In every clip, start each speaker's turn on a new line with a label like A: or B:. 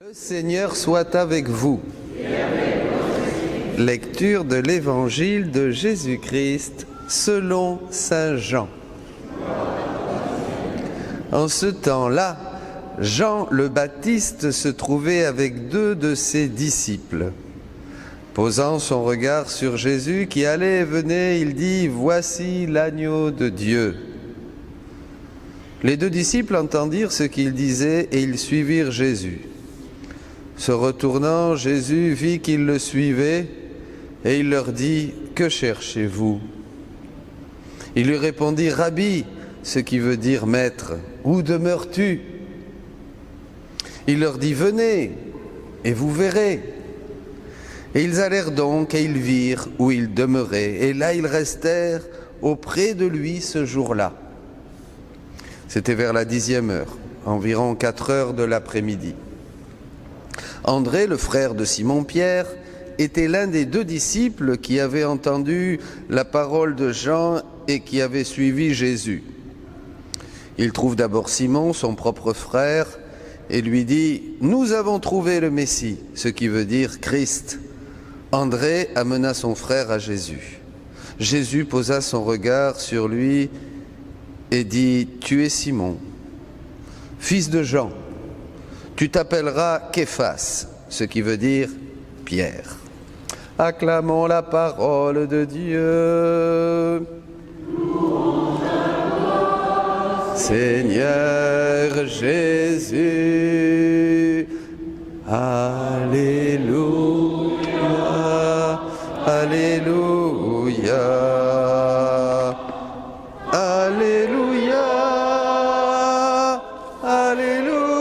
A: Le Seigneur soit avec vous. Lecture de l'Évangile de Jésus-Christ selon saint Jean. En ce temps-là, Jean le Baptiste se trouvait avec 2 de ses disciples. Posant son regard sur Jésus qui allait et venait, il dit « Voici l'agneau de Dieu ». Les 2 disciples entendirent ce qu'il disait et ils suivirent Jésus. Se retournant, Jésus vit qu'ils le suivaient et il leur dit « Que cherchez-vous » Il lui répondit « Rabbi », ce qui veut dire « Maître, où demeures-tu » Il leur dit « Venez et vous verrez ». Et ils allèrent donc et ils virent où il demeurait. Et là ils restèrent auprès de lui ce jour-là. C'était vers la 10e heure, environ 4 heures de l'après-midi. André, le frère de Simon-Pierre, était l'un des 2 disciples qui avaient entendu la parole de Jean et qui avaient suivi Jésus. Il trouve d'abord Simon, son propre frère, et lui dit « Nous avons trouvé le Messie », ce qui veut dire Christ. André amena son frère à Jésus. Jésus posa son regard sur lui et dit « Tu es Simon, fils de Jean. Tu t'appelleras Képhas, ce qui veut dire Pierre. » Acclamons la parole de Dieu. Seigneur Jésus, Alléluia, Alléluia, Alléluia, Alléluia,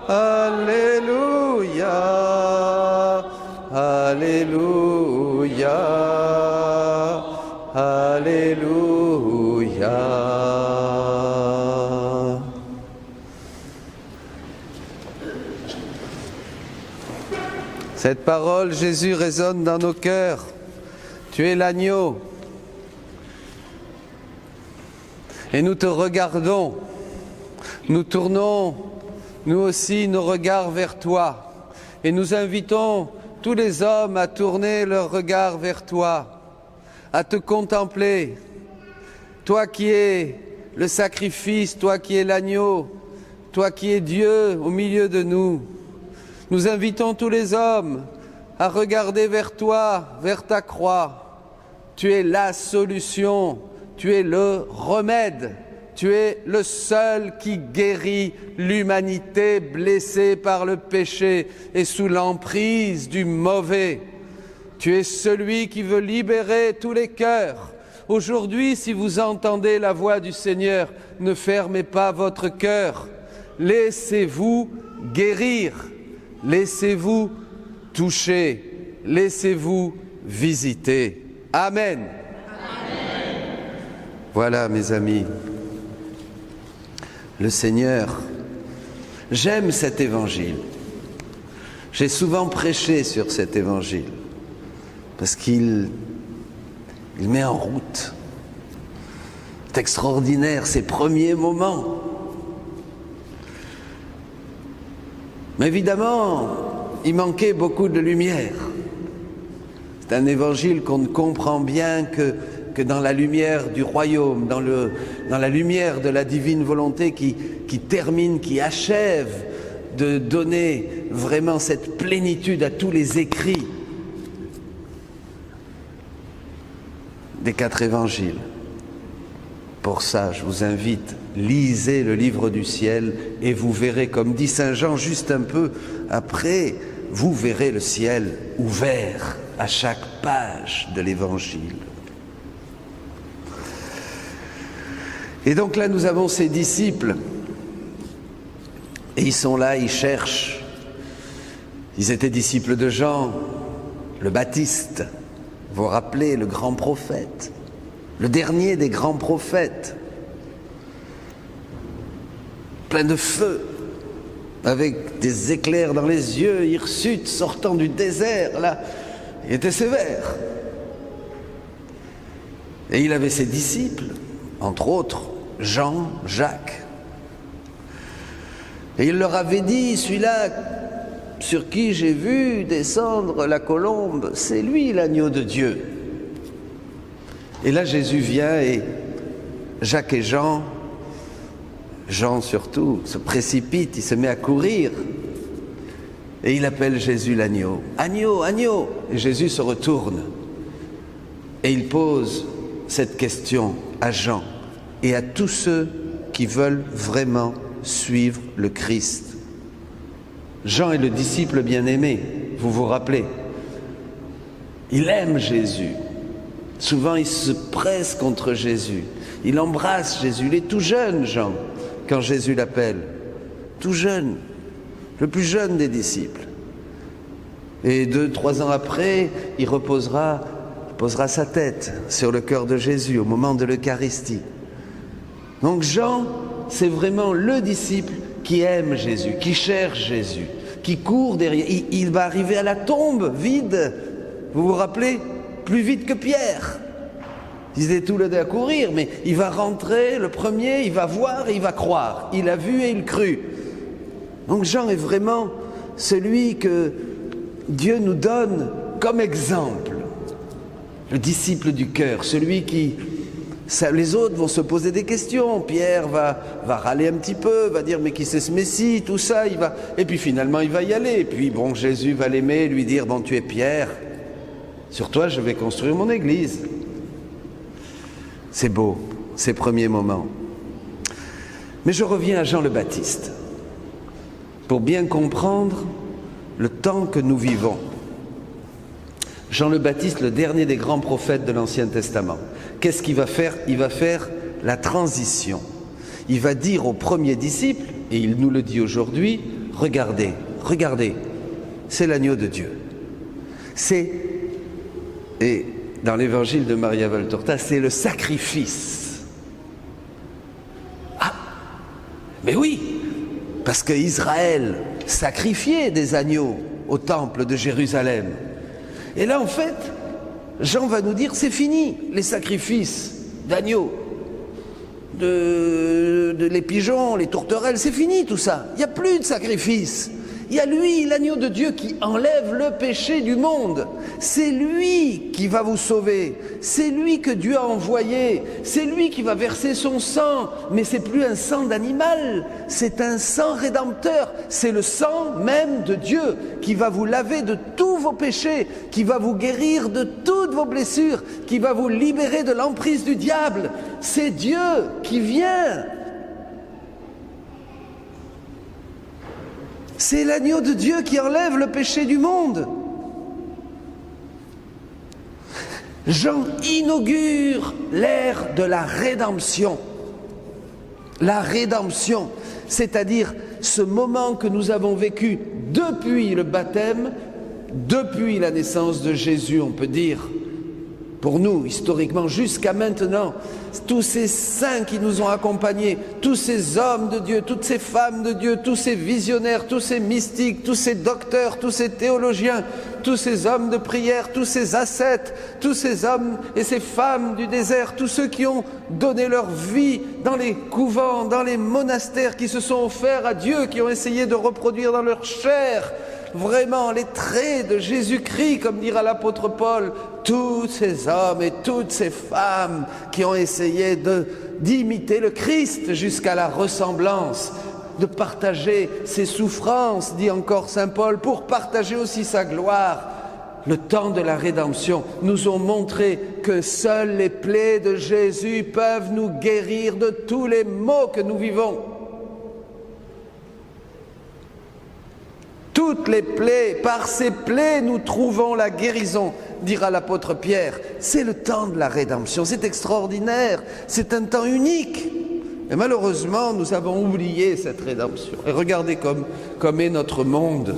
A: Alléluia, Alléluia, Alléluia. Cette parole, Jésus, résonne dans nos cœurs. Tu es l'agneau. Et nous te regardons. Nous tournons, nous aussi, nos regards vers toi. Et nous invitons tous les hommes à tourner leur regard vers toi, à te contempler. Toi qui es le sacrifice, toi qui es l'agneau, toi qui es Dieu au milieu de nous. Nous invitons tous les hommes à regarder vers toi, vers ta croix. Tu es la solution, tu es le remède, tu es le seul qui guérit l'humanité blessée par le péché et sous l'emprise du mauvais. Tu es celui qui veut libérer tous les cœurs. Aujourd'hui, si vous entendez la voix du Seigneur, ne fermez pas votre cœur. Laissez-vous guérir. Laissez-vous toucher, laissez-vous visiter. Amen. Amen. Voilà, mes amis, le Seigneur, j'aime cet évangile. J'ai souvent prêché sur cet évangile parce qu'il met en route. C'est extraordinaire, ces premiers moments. Mais évidemment, il manquait beaucoup de lumière. C'est un évangile qu'on ne comprend bien que dans la lumière du royaume, dans la lumière de la divine volonté qui termine, qui achève de donner vraiment cette plénitude à tous les écrits des 4 évangiles. Pour ça, je vous invite, lisez le livre du ciel et vous verrez, comme dit saint Jean juste un peu après, vous verrez le ciel ouvert à chaque page de l'évangile. Et donc là, nous avons ces disciples et ils sont là, ils cherchent. Ils étaient disciples de Jean, le Baptiste, vous vous rappelez, le grand prophète. Le dernier des grands prophètes, plein de feu, avec des éclairs dans les yeux, hirsute sortant du désert, là, il était sévère. Et il avait ses disciples, entre autres Jean, Jacques. Et il leur avait dit, celui-là sur qui j'ai vu descendre la colombe, c'est lui l'agneau de Dieu. Et là Jésus vient et Jacques et Jean surtout, se précipite, il se met à courir. Et il appelle Jésus l'agneau. Agneau, agneau. Et Jésus se retourne. Et il pose cette question à Jean et à tous ceux qui veulent vraiment suivre le Christ. Jean est le disciple bien-aimé, vous vous rappelez. Il aime Jésus. Souvent, il se presse contre Jésus. Il embrasse Jésus. Il est tout jeune, Jean, quand Jésus l'appelle. Tout jeune, le plus jeune des disciples. Et 2-3 ans après, il posera sa tête sur le cœur de Jésus au moment de l'Eucharistie. Donc Jean, c'est vraiment le disciple qui aime Jésus, qui cherche Jésus, qui court derrière. Il va arriver à la tombe vide, vous vous rappelez, plus vite que Pierre. Ils étaient tous les deux à courir, mais il va rentrer le premier, il va voir et il va croire. Il a vu et il crut. Donc Jean est vraiment celui que Dieu nous donne comme exemple. Le disciple du cœur, celui qui... les autres vont se poser des questions. Pierre va râler un petit peu, va dire mais qui c'est ce Messie, tout ça, et puis finalement il va y aller. Et puis bon, Jésus va l'aimer, lui dire bon, tu es Pierre, sur toi je vais construire mon église. C'est beau, ces premiers moments. Mais je reviens à Jean le Baptiste pour bien comprendre le temps que nous vivons. Jean le Baptiste, le dernier des grands prophètes de l'Ancien Testament. Qu'est-ce qu'il va faire? Il va faire la transition. Il va dire aux premiers disciples, et il nous le dit aujourd'hui, regardez, regardez, c'est l'agneau de Dieu. Et dans l'évangile de Maria Valtorta, c'est le sacrifice. Ah, mais oui, parce qu'Israël sacrifiait des agneaux au temple de Jérusalem. Et là, en fait, Jean va nous dire, c'est fini, les sacrifices d'agneaux, les pigeons, les tourterelles, c'est fini tout ça. Il n'y a plus de sacrifices. Il y a lui, l'agneau de Dieu, qui enlève le péché du monde. C'est lui qui va vous sauver. C'est lui que Dieu a envoyé. C'est lui qui va verser son sang. Mais c'est plus un sang d'animal. C'est un sang rédempteur. C'est le sang même de Dieu qui va vous laver de tous vos péchés, qui va vous guérir de toutes vos blessures, qui va vous libérer de l'emprise du diable. C'est Dieu qui vient. C'est l'agneau de Dieu qui enlève le péché du monde. Jean inaugure l'ère de la rédemption. La rédemption, c'est-à-dire ce moment que nous avons vécu depuis le baptême, depuis la naissance de Jésus, on peut dire, pour nous, historiquement, jusqu'à maintenant, tous ces saints qui nous ont accompagnés, tous ces hommes de Dieu, toutes ces femmes de Dieu, tous ces visionnaires, tous ces mystiques, tous ces docteurs, tous ces théologiens, tous ces hommes de prière, tous ces ascètes, tous ces hommes et ces femmes du désert, tous ceux qui ont donné leur vie dans les couvents, dans les monastères, qui se sont offerts à Dieu, qui ont essayé de reproduire dans leur chair vraiment les traits de Jésus-Christ, comme dira l'apôtre Paul, tous ces hommes et toutes ces femmes qui ont essayé d'imiter le Christ jusqu'à la ressemblance, de partager ses souffrances, dit encore saint Paul, pour partager aussi sa gloire. Le temps de la rédemption nous ont montré que seules les plaies de Jésus peuvent nous guérir de tous les maux que nous vivons. Toutes les plaies, par ces plaies, nous trouvons la guérison, dira l'apôtre Pierre. C'est le temps de la rédemption, c'est extraordinaire, c'est un temps unique. Et malheureusement, nous avons oublié cette rédemption. Et regardez comme est notre monde.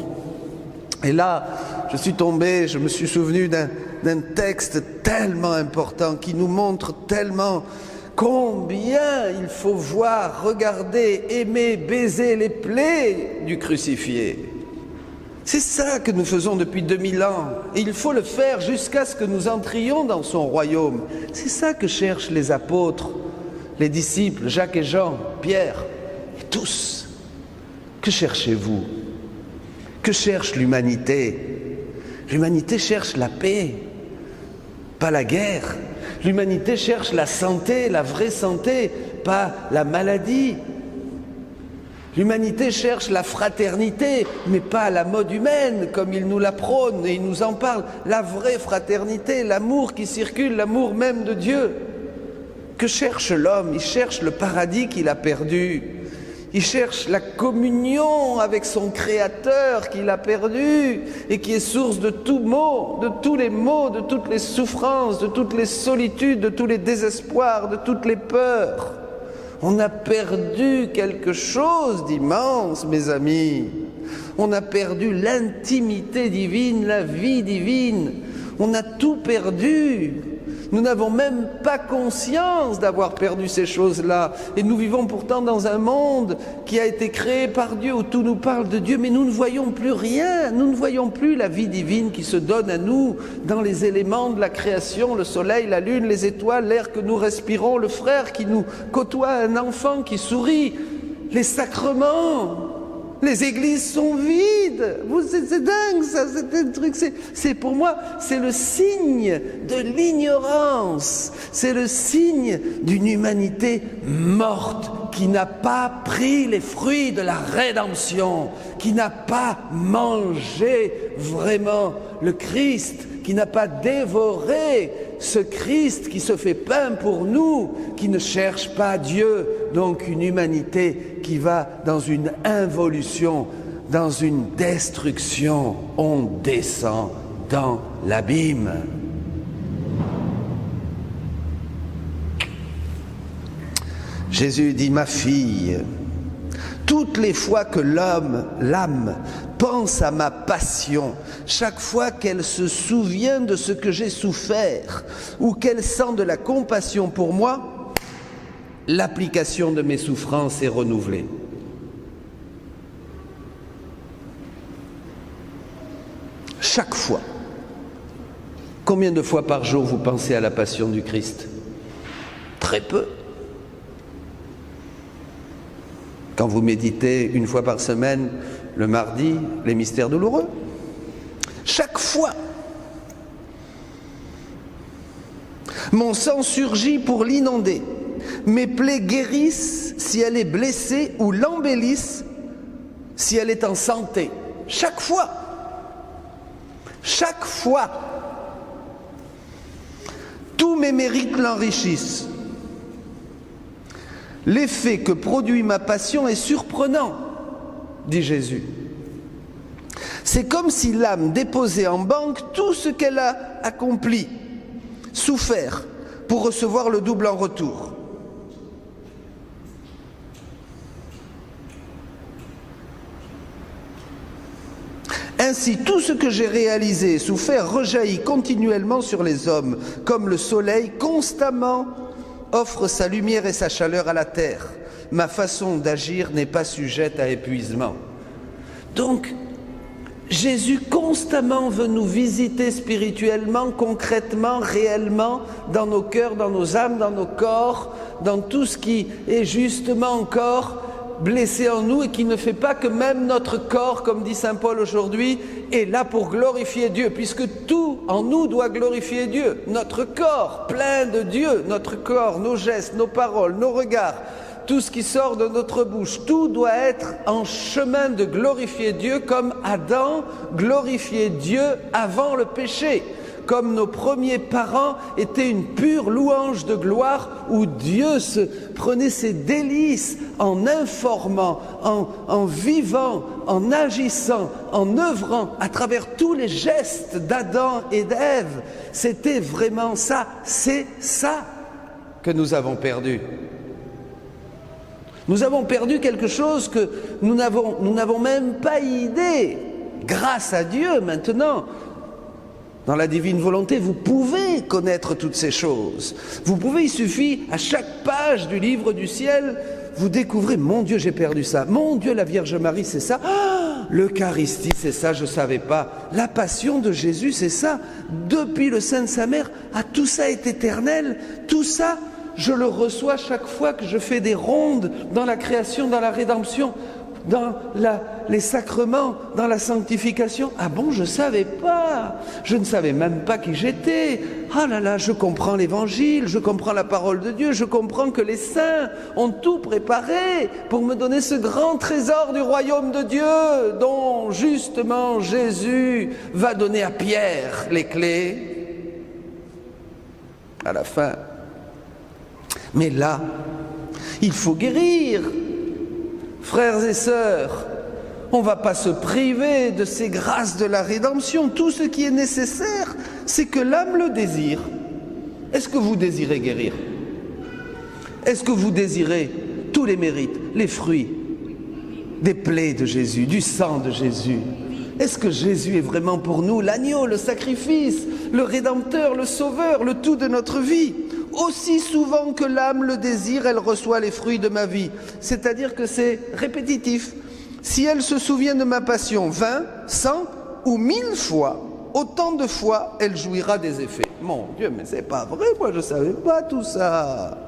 A: Et là, je me suis souvenu d'un texte tellement important qui nous montre tellement combien il faut voir, regarder, aimer, baiser les plaies du crucifié. C'est ça que nous faisons depuis 2000 ans. Et il faut le faire jusqu'à ce que nous entrions dans son royaume. C'est ça que cherchent les apôtres, les disciples, Jacques et Jean, Pierre, et tous. Que cherchez-vous? Que cherche l'humanité? L'humanité cherche la paix, pas la guerre. L'humanité cherche la santé, la vraie santé, pas la maladie. L'humanité cherche la fraternité, mais pas la mode humaine, comme il nous la prône et il nous en parle. La vraie fraternité, l'amour qui circule, l'amour même de Dieu. Que cherche l'homme? Il cherche le paradis qu'il a perdu. Il cherche la communion avec son Créateur qu'il a perdu et qui est source de tout maux, de tous les maux, de toutes les souffrances, de toutes les solitudes, de tous les désespoirs, de toutes les peurs. On a perdu quelque chose d'immense, mes amis. On a perdu l'intimité divine, la vie divine. On a tout perdu. Nous n'avons même pas conscience d'avoir perdu ces choses-là. Et nous vivons pourtant dans un monde qui a été créé par Dieu, où tout nous parle de Dieu, mais nous ne voyons plus rien. Nous ne voyons plus la vie divine qui se donne à nous dans les éléments de la création, le soleil, la lune, les étoiles, l'air que nous respirons, le frère qui nous côtoie, un enfant qui sourit, les sacrements. Les églises sont vides. C'est dingue, ça. C'est un truc. C'est pour moi, c'est le signe de l'ignorance. C'est le signe d'une humanité morte qui n'a pas pris les fruits de la rédemption, qui n'a pas mangé vraiment le Christ, qui n'a pas dévoré ce Christ qui se fait pain pour nous, qui ne cherche pas Dieu. Donc une humanité qui va dans une involution, dans une destruction. On descend dans l'abîme. Jésus dit, ma fille, toutes les fois que l'âme pense à ma passion, chaque fois qu'elle se souvient de ce que j'ai souffert ou qu'elle sent de la compassion pour moi, l'application de mes souffrances est renouvelée. Chaque fois. Combien de fois par jour vous pensez à la passion du Christ? Très peu. Quand vous méditez une fois par semaine, le mardi, les mystères douloureux. Chaque fois. Mon sang surgit pour l'inonder. Mes plaies guérissent si elle est blessée ou l'embellissent si elle est en santé. Chaque fois. Chaque fois. Tous mes mérites l'enrichissent. L'effet que produit ma passion est surprenant, dit Jésus. C'est comme si l'âme déposait en banque tout ce qu'elle a accompli, souffert, pour recevoir le double en retour. Ainsi, tout ce que j'ai réalisé et souffert rejaillit continuellement sur les hommes, comme le soleil constamment offre sa lumière et sa chaleur à la terre. Ma façon d'agir n'est pas sujette à épuisement. Donc, Jésus constamment veut nous visiter spirituellement, concrètement, réellement, dans nos cœurs, dans nos âmes, dans nos corps, dans tout ce qui est justement encore blessé en nous et qui ne fait pas que même notre corps, comme dit saint Paul aujourd'hui, est là pour glorifier Dieu, puisque tout en nous doit glorifier Dieu. Notre corps plein de Dieu, notre corps, nos gestes, nos paroles, nos regards, tout ce qui sort de notre bouche, tout doit être en chemin de glorifier Dieu comme Adam glorifiait Dieu avant le péché. Comme nos premiers parents étaient une pure louange de gloire où Dieu se prenait ses délices en informant, en vivant, en agissant, en œuvrant à travers tous les gestes d'Adam et d'Ève. C'était vraiment ça, c'est ça que nous avons perdu. Nous avons perdu quelque chose que nous n'avons même pas idée. Grâce à Dieu maintenant, dans la divine volonté, vous pouvez connaître toutes ces choses. Vous pouvez, il suffit, à chaque page du livre du ciel, vous découvrez, mon Dieu, j'ai perdu ça. Mon Dieu, la Vierge Marie, c'est ça. Ah, l'Eucharistie, c'est ça, je ne savais pas. La passion de Jésus, c'est ça. Depuis le sein de sa mère, tout ça est éternel. Tout ça, je le reçois chaque fois que je fais des rondes dans la création, dans la rédemption. dans les sacrements, dans la sanctification. Ah bon, je ne savais pas. Je ne savais même pas qui j'étais. Ah là là, je comprends l'Évangile, je comprends la parole de Dieu, je comprends que les saints ont tout préparé pour me donner ce grand trésor du royaume de Dieu dont justement Jésus va donner à Pierre les clés à la fin. Mais là, il faut guérir. Frères et sœurs, on ne va pas se priver de ces grâces de la rédemption. Tout ce qui est nécessaire, c'est que l'âme le désire. Est-ce que vous désirez guérir? Est-ce que vous désirez tous les mérites, les fruits des plaies de Jésus, du sang de Jésus? Est-ce que Jésus est vraiment pour nous l'agneau, le sacrifice, le rédempteur, le sauveur, le tout de notre vie? Aussi souvent que l'âme le désire, elle reçoit les fruits de ma vie. C'est-à-dire que c'est répétitif. Si elle se souvient de ma passion 20, 100 ou 1000 fois, autant de fois, elle jouira des effets. Mon Dieu, mais c'est pas vrai, moi je ne savais pas tout ça.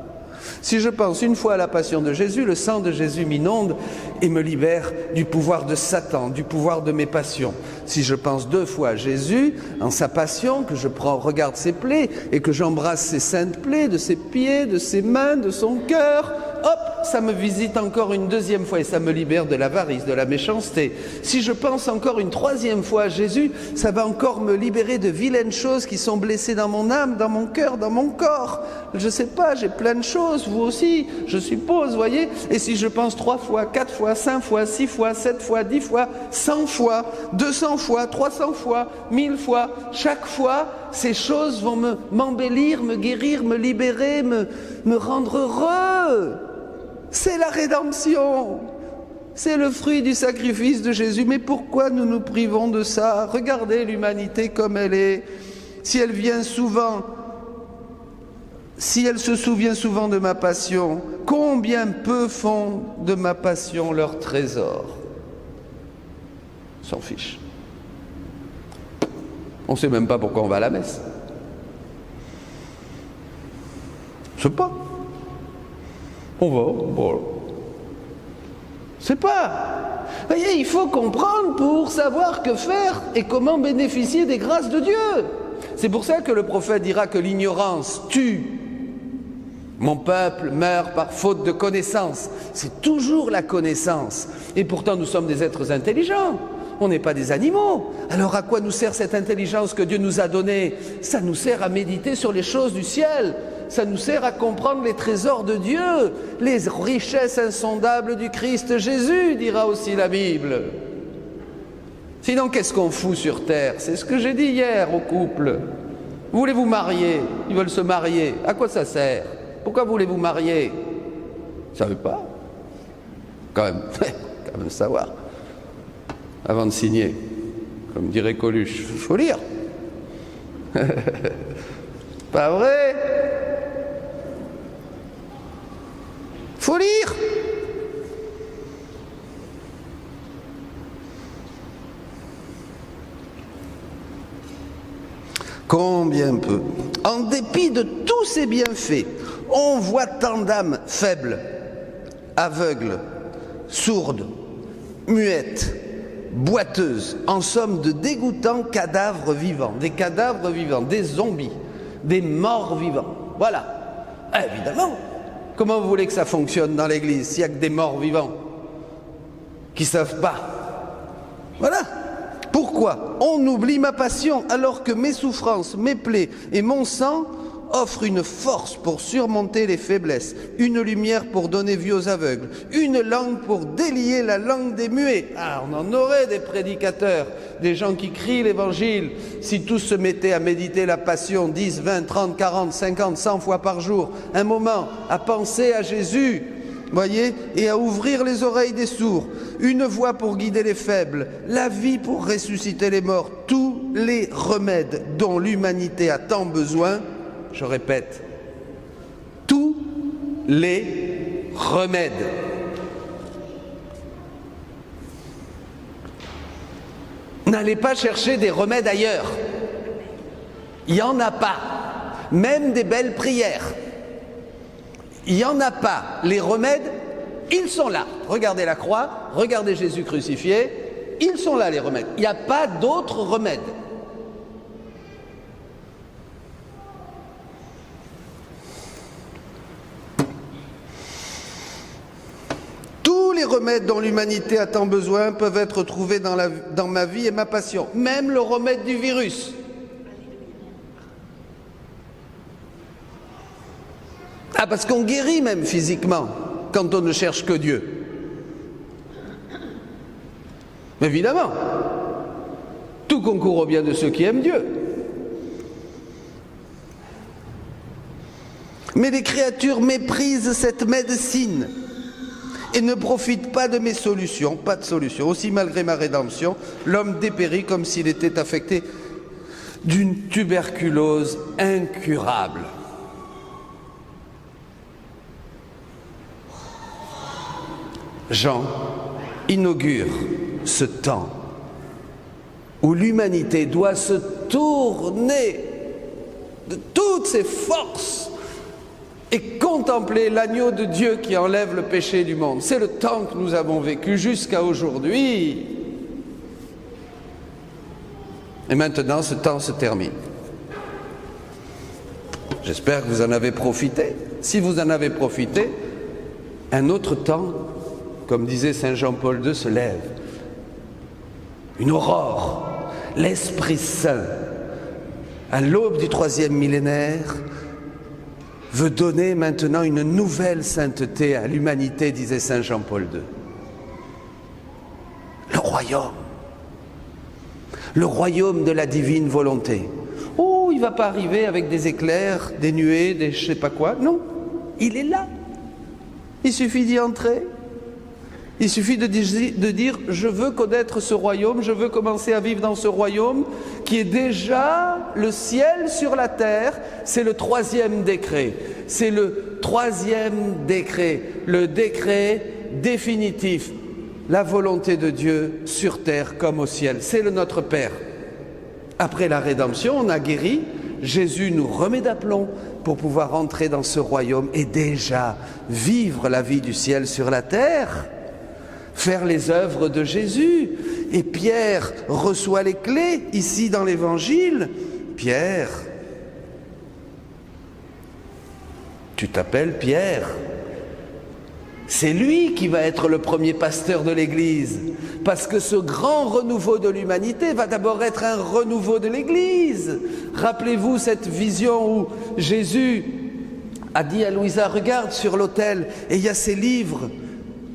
A: Si je pense une fois à la passion de Jésus, le sang de Jésus m'inonde et me libère du pouvoir de Satan, du pouvoir de mes passions. Si je pense 2 fois à Jésus, en sa passion, que je regarde ses plaies et que j'embrasse ses saintes plaies, de ses pieds, de ses mains, de son cœur, hop, ça me visite encore une 2e fois et ça me libère de l'avarice, de la méchanceté. Si je pense encore une 3e fois à Jésus, ça va encore me libérer de vilaines choses qui sont blessées dans mon âme, dans mon cœur, dans mon corps. Je ne sais pas, j'ai plein de choses, vous aussi, je suppose, voyez. Et si je pense 3 fois, 4 fois, 5 fois, 6 fois, 7 fois, 10 fois, 100 fois, 200 fois, 300 fois, 1000 fois, chaque fois, ces choses vont m'embellir, me guérir, me libérer, me rendre heureux. C'est la rédemption. C'est le fruit du sacrifice de Jésus. Mais pourquoi nous nous privons de ça? Regardez l'humanité comme elle est. Si elle vient souvent, si elle se souvient souvent de ma passion, combien peu font de ma passion leur trésor? S'en fiche. On ne sait même pas pourquoi on va à la messe. Je ne sais pas. On va, bon. C'est pas. Vous voyez, il faut comprendre pour savoir que faire et comment bénéficier des grâces de Dieu. C'est pour ça que le prophète dira que l'ignorance tue. Mon peuple meurt par faute de connaissance. C'est toujours la connaissance. Et pourtant, nous sommes des êtres intelligents. On n'est pas des animaux. Alors à quoi nous sert cette intelligence que Dieu nous a donnée? Ça nous sert à méditer sur les choses du ciel. Ça nous sert à comprendre les trésors de Dieu, les richesses insondables du Christ Jésus, dira aussi la Bible. Sinon, qu'est-ce qu'on fout sur terre? C'est ce que j'ai dit hier au couple. Vous voulez vous marier? Ils veulent se marier. À quoi ça sert? Pourquoi voulez-vous marier? Vous ne savez pas? Quand même savoir. Avant de signer, comme dirait Coluche, il faut lire. Pas vrai? Faut lire. Combien peu, en dépit de tous ces bienfaits, on voit tant d'âmes faibles, aveugles, sourdes, muettes, boiteuses, en somme de dégoûtants cadavres vivants, des zombies, des morts vivants. Voilà. Évidemment. Comment vous voulez que ça fonctionne dans l'Église s'il n'y a que des morts vivants qui ne savent pas? Voilà. Pourquoi on oublie ma passion alors que mes souffrances, mes plaies et mon sang offrent une force pour surmonter les faiblesses, une lumière pour donner vue aux aveugles, une langue pour délier la langue des muets. Ah, on en aurait des prédicateurs, des gens qui crient l'Évangile, si tous se mettaient à méditer la passion 10, 20, 30, 40, 50, 100 fois par jour, un moment, à penser à Jésus, voyez, et à ouvrir les oreilles des sourds, une voix pour guider les faibles, la vie pour ressusciter les morts, tous les remèdes dont l'humanité a tant besoin. Je répète, tous les remèdes. N'allez pas chercher des remèdes ailleurs. Il n'y en a pas. Même des belles prières. Il n'y en a pas. Les remèdes, Ils sont là. Regardez la croix, regardez Jésus crucifié. Ils sont là, les remèdes. Il n'y a pas d'autres remèdes. Tous les remèdes dont l'humanité a tant besoin peuvent être trouvés dans ma vie et ma passion. Même le remède du virus. Ah, parce qu'on guérit même physiquement quand on ne cherche que Dieu. Évidemment. Tout concourt au bien de ceux qui aiment Dieu. Mais les créatures méprisent cette médecine et ne profitent pas de mes solutions. Pas de solution. Aussi, malgré ma rédemption, l'homme dépérit comme s'il était affecté d'une tuberculose incurable. Jean inaugure ce temps où l'humanité doit se tourner de toutes ses forces et contempler l'agneau de Dieu qui enlève le péché du monde. C'est le temps que nous avons vécu jusqu'à aujourd'hui. Et maintenant, ce temps se termine. J'espère que vous en avez profité. Si vous en avez profité, un autre temps, comme disait Saint Jean-Paul II, se lève. Une aurore, l'Esprit Saint, à l'aube du 3e millénaire, veut donner maintenant une nouvelle sainteté à l'humanité, disait Saint Jean-Paul II. Le royaume de la divine volonté. Oh, il ne va pas arriver avec des éclairs, des nuées, des je ne sais pas quoi. Non, il est là. Il suffit d'y entrer. Il suffit de dire « je veux connaître ce royaume, je veux commencer à vivre dans ce royaume qui est déjà le ciel sur la terre ». C'est le 3e décret. C'est le 3e décret, le décret définitif. La volonté de Dieu sur terre comme au ciel. C'est le Notre Père. Après la rédemption, on a guéri. Jésus nous remet d'aplomb pour pouvoir entrer dans ce royaume et déjà vivre la vie du ciel sur la terre. Faire les œuvres de Jésus. Et Pierre reçoit les clés ici dans l'Évangile. Pierre, tu t'appelles Pierre. C'est lui qui va être le premier pasteur de l'Église. Parce que ce grand renouveau de l'humanité va d'abord être un renouveau de l'Église. Rappelez-vous cette vision où Jésus a dit à Louisa, regarde sur l'autel, et il y a ces livres,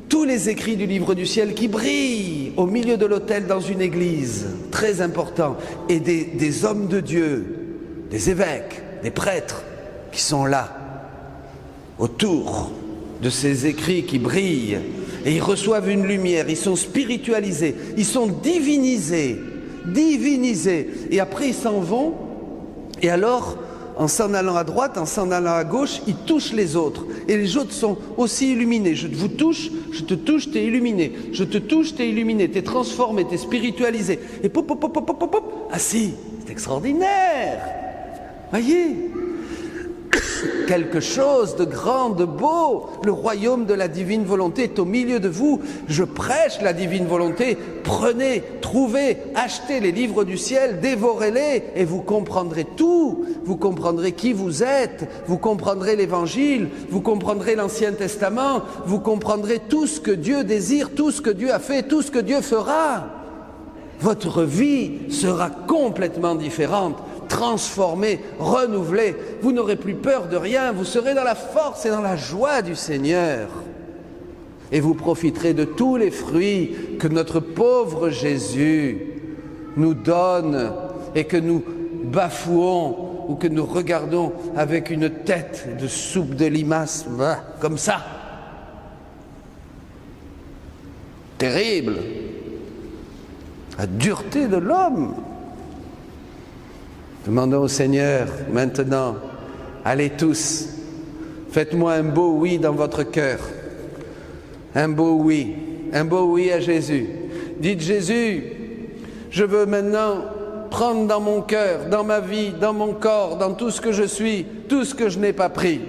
A: tous les écrits du livre du ciel qui brillent au milieu de l'autel dans une église, très important, et des hommes de Dieu, des évêques, des prêtres qui sont là, autour de ces écrits qui brillent, et ils reçoivent une lumière, ils sont spiritualisés, ils sont divinisés, et après ils s'en vont, et alors, en s'en allant à droite, en s'en allant à gauche, ils touchent les autres. Et les autres sont aussi illuminés. Je vous touche, je te touche, t'es illuminé. Je te touche, t'es illuminé. T'es transformé, t'es spiritualisé. Et pop, pop, pop, pop, pop, pop. Ah si, c'est extraordinaire. Voyez, quelque chose de grand, de beau. Le royaume de la divine volonté est au milieu de vous. Je prêche la divine volonté. Prenez, trouvez, achetez les livres du ciel, dévorez-les et vous comprendrez tout. Vous comprendrez qui vous êtes, vous comprendrez l'Évangile, vous comprendrez l'Ancien Testament, vous comprendrez tout ce que Dieu désire, tout ce que Dieu a fait, tout ce que Dieu fera. Votre vie sera complètement différente, transformée, renouvelée. Vous n'aurez plus peur de rien, vous serez dans la force et dans la joie du Seigneur. Et vous profiterez de tous les fruits que notre pauvre Jésus nous donne et que nous bafouons ou que nous regardons avec une tête de soupe de limaces, comme ça. Terrible. La dureté de l'homme. Demandons au Seigneur maintenant, allez tous, faites-moi un beau oui dans votre cœur. Un beau oui à Jésus. Dites Jésus, je veux maintenant prendre dans mon cœur, dans ma vie, dans mon corps, dans tout ce que je suis, tout ce que je n'ai pas pris.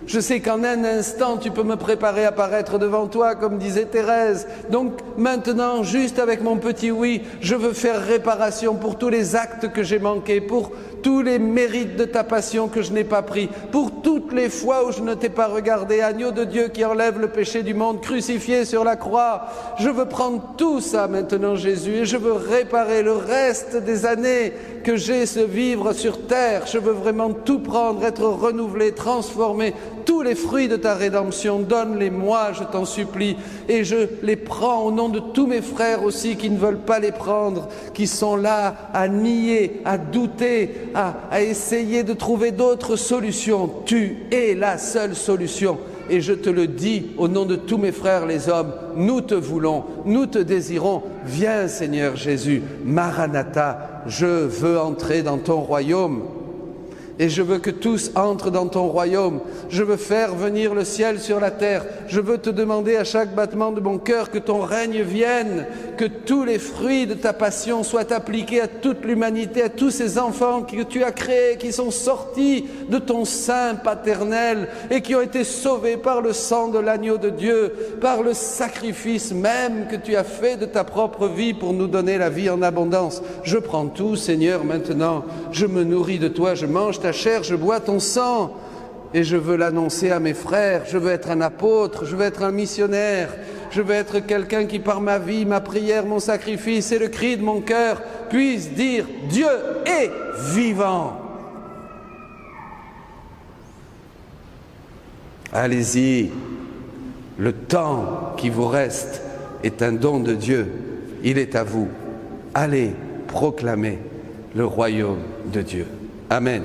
A: Je sais qu'en un instant, tu peux me préparer à paraître devant toi, comme disait Thérèse. Donc maintenant, juste avec mon petit oui, je veux faire réparation pour tous les actes que j'ai manqués, pour tous les mérites de ta passion que je n'ai pas pris, pour toutes les fois où je ne t'ai pas regardé, agneau de Dieu qui enlève le péché du monde, crucifié sur la croix. Je veux prendre tout ça maintenant, Jésus, et je veux réparer le reste des années que j'ai ce vivre sur terre. Je veux vraiment tout prendre, être renouvelé, transformé. Tous les fruits de ta rédemption, donne-les-moi, je t'en supplie, et je les prends au nom de tous mes frères aussi qui ne veulent pas les prendre, qui sont là à nier, à douter, à essayer de trouver d'autres solutions. Tu es la seule solution. Et je te le dis au nom de tous mes frères les hommes, nous te voulons, nous te désirons. Viens Seigneur Jésus, Maranatha, je veux entrer dans ton royaume. Et je veux que tous entrent dans ton royaume. Je veux faire venir le ciel sur la terre. Je veux te demander à chaque battement de mon cœur que ton règne vienne, que tous les fruits de ta passion soient appliqués à toute l'humanité, à tous ces enfants que tu as créés, qui sont sortis de ton sein paternel et qui ont été sauvés par le sang de l'agneau de Dieu, par le sacrifice même que tu as fait de ta propre vie pour nous donner la vie en abondance. Je prends tout, Seigneur, maintenant. Je me nourris de toi, je mange ta chair, je bois ton sang et je veux l'annoncer à mes frères. Je veux être un apôtre, je veux être un missionnaire, je veux être quelqu'un qui par ma vie, ma prière, mon sacrifice et le cri de mon cœur puisse dire Dieu est vivant. Allez-y, le temps qui vous reste est un don de Dieu, il est à vous. Allez proclamer le royaume de Dieu. Amen.